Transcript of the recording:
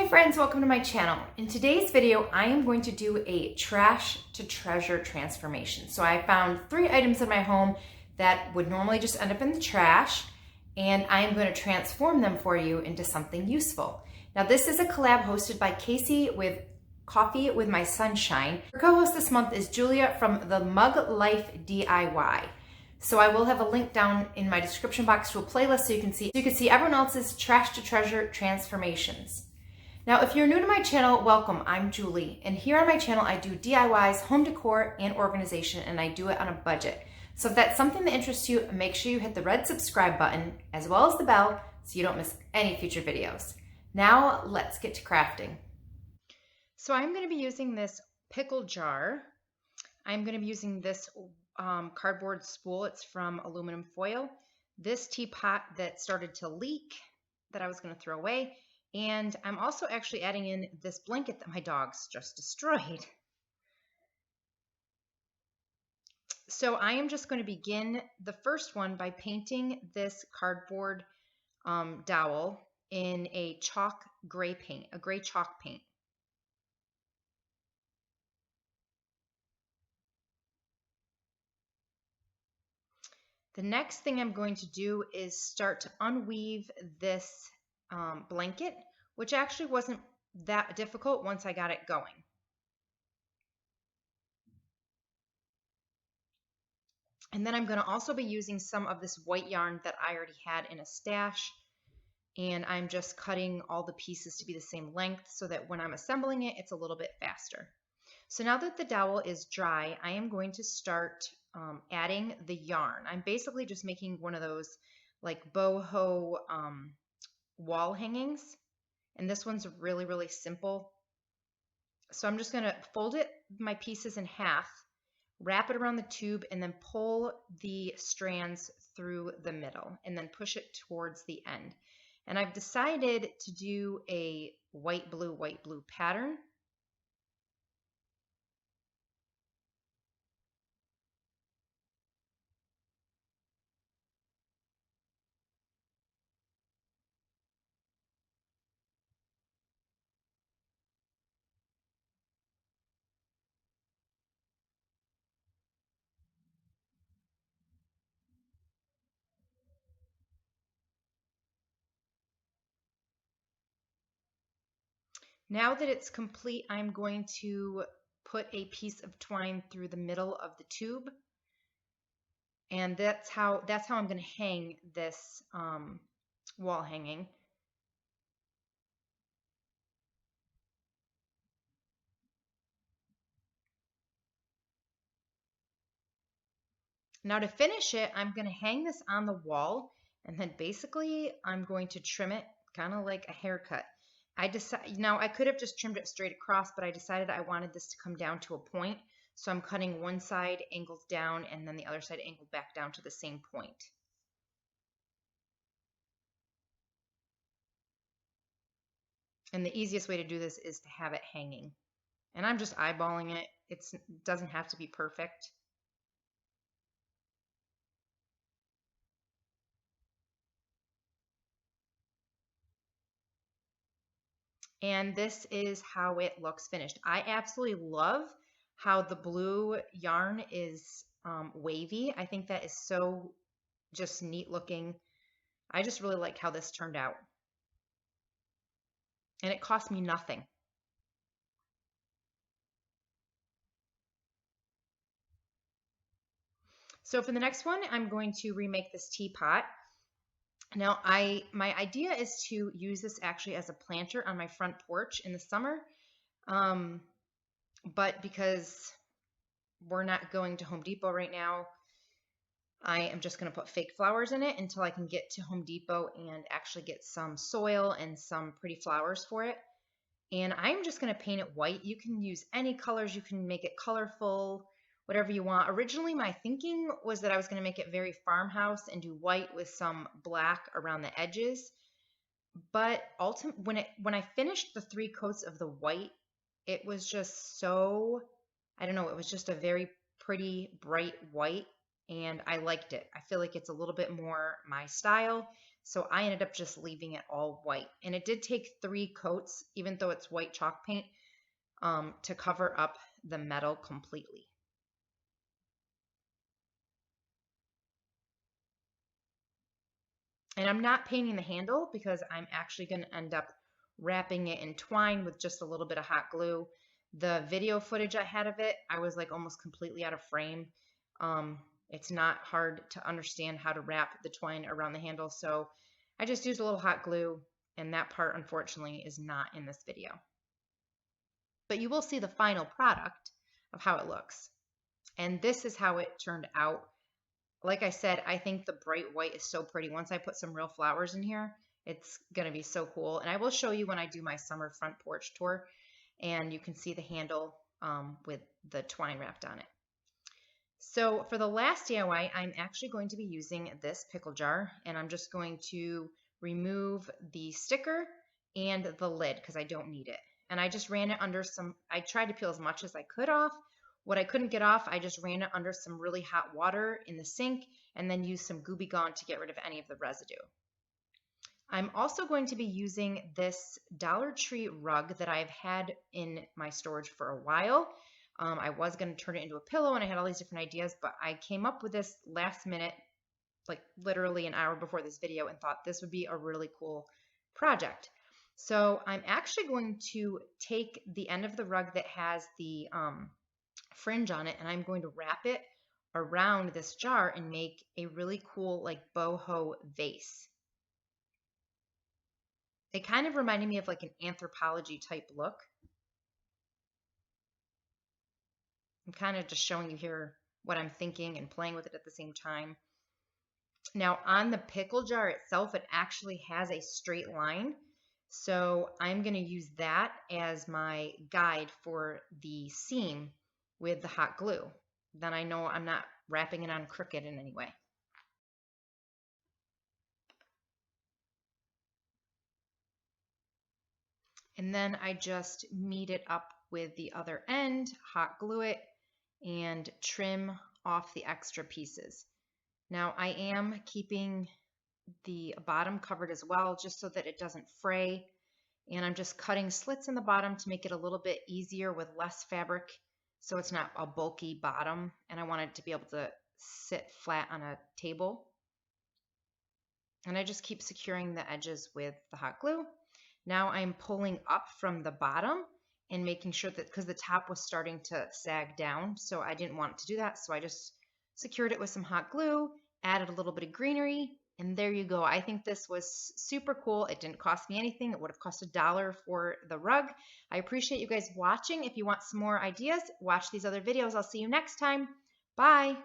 friends, welcome to my channel. In today's video, I am going to do a trash to treasure transformation. So I found 3 items in my home that would normally just end up in the trash, and I am going to transform them for you into something useful. Now this is a collab hosted by Casey with Coffee with My Sunshine. Her co-host this month is Julia from the Mug Life DIY. So I will have a link down in my description box to a playlist so you can see everyone else's trash to treasure transformations. Now, if you're new to my channel, welcome. I'm Julie, and here on my channel, I do DIYs, home decor, and organization, and I do it on a budget. So if that's something that interests you, make sure you hit the red subscribe button, as well as the bell, so you don't miss any future videos. Now, let's get to crafting. So I'm going to be using this pickle jar. I'm going to be using this cardboard spool. It's from aluminum foil. This teapot that started to leak that I was going to throw away. And I'm also actually adding in this blanket that my dogs just destroyed. So I am just going to begin the first one by painting this cardboard dowel in a gray chalk paint. The next thing I'm going to do is start to unweave this blanket, which actually wasn't that difficult once I got it going. And then I'm going to also be using some of this white yarn that I already had in a stash, and I'm just cutting all the pieces to be the same length so that when I'm assembling it, it's a little bit faster. So now that the dowel is dry, I am going to start adding the yarn. I'm basically just making one of those like boho wall hangings, and this one's really, really simple. So I'm just going to fold my pieces in half, wrap it around the tube, and then pull the strands through the middle and then push it towards the end. And I've decided to do a white blue pattern. Now that it's complete, I'm going to put a piece of twine through the middle of the tube, and that's how I'm going to hang this wall hanging. Now to finish it, I'm going to hang this on the wall, and then basically I'm going to trim it kind of like a haircut. Now I could have just trimmed it straight across, but I decided I wanted this to come down to a point. So I'm cutting one side angled down and then the other side angled back down to the same point. And the easiest way to do this is to have it hanging. And I'm just eyeballing it. It doesn't have to be perfect. And this is how it looks finished. I absolutely love how the blue yarn is wavy. I think that is so just neat looking. I just really like how this turned out. And it cost me nothing. So for the next one, I'm going to remake this teapot. Now, my idea is to use this actually as a planter on my front porch in the summer, but because we're not going to Home Depot right now, I am just going to put fake flowers in it until I can get to Home Depot and actually get some soil and some pretty flowers for it. And I'm just going to paint it white. You can use any colors. You can make it colorful, whatever you want. Originally, my thinking was that I was going to make it very farmhouse and do white with some black around the edges. But ultimately, when I finished the 3 coats of the white, it was just so, I don't know, it was just a very pretty, bright white, and I liked it. I feel like it's a little bit more my style. So I ended up just leaving it all white. And it did take 3 coats, even though it's white chalk paint, to cover up the metal completely. And I'm not painting the handle because I'm actually going to end up wrapping it in twine with just a little bit of hot glue. The video footage I had of it, I was like almost completely out of frame. It's not hard to understand how to wrap the twine around the handle, so I just used a little hot glue, and that part unfortunately is not in this video. But you will see the final product of how it looks. And this is how it turned out. Like I said, I think the bright white is so pretty. Once I put some real flowers in here, it's going to be so cool. And I will show you when I do my summer front porch tour, and you can see the handle with the twine wrapped on it. So for the last DIY, I'm actually going to be using this pickle jar, and I'm just going to remove the sticker and the lid because I don't need it. And I just ran it under some, I tried to peel as much as I could off. What I couldn't get off, I just ran it under some really hot water in the sink and then used some Gooby Gone to get rid of any of the residue. I'm also going to be using this Dollar Tree rug that I've had in my storage for a while. I was going to turn it into a pillow and I had all these different ideas, but I came up with this last minute, like literally an hour before this video, and thought this would be a really cool project. So I'm actually going to take the end of the rug that has the fringe on it, and I'm going to wrap it around this jar and make a really cool like boho vase. It kind of reminded me of like an anthropology type look. I'm kind of just showing you here what I'm thinking and playing with it at the same time. Now on the pickle jar itself, it actually has a straight line. So I'm going to use that as my guide for the seam with the hot glue. Then I know I'm not wrapping it on crooked in any way. And then I just meet it up with the other end, hot glue it, and trim off the extra pieces. Now I am keeping the bottom covered as well, just so that it doesn't fray. And I'm just cutting slits in the bottom to make it a little bit easier with less fabric, so it's not a bulky bottom. And I want it to be able to sit flat on a table. And I just keep securing the edges with the hot glue. Now I'm pulling up from the bottom and making sure that, because the top was starting to sag down, so I didn't want to do that. So I just secured it with some hot glue, added a little bit of greenery, and there you go. I think this was super cool. It didn't cost me anything. It would have cost $1 for the rug. I appreciate you guys watching. If you want some more ideas, watch these other videos. I'll see you next time. Bye.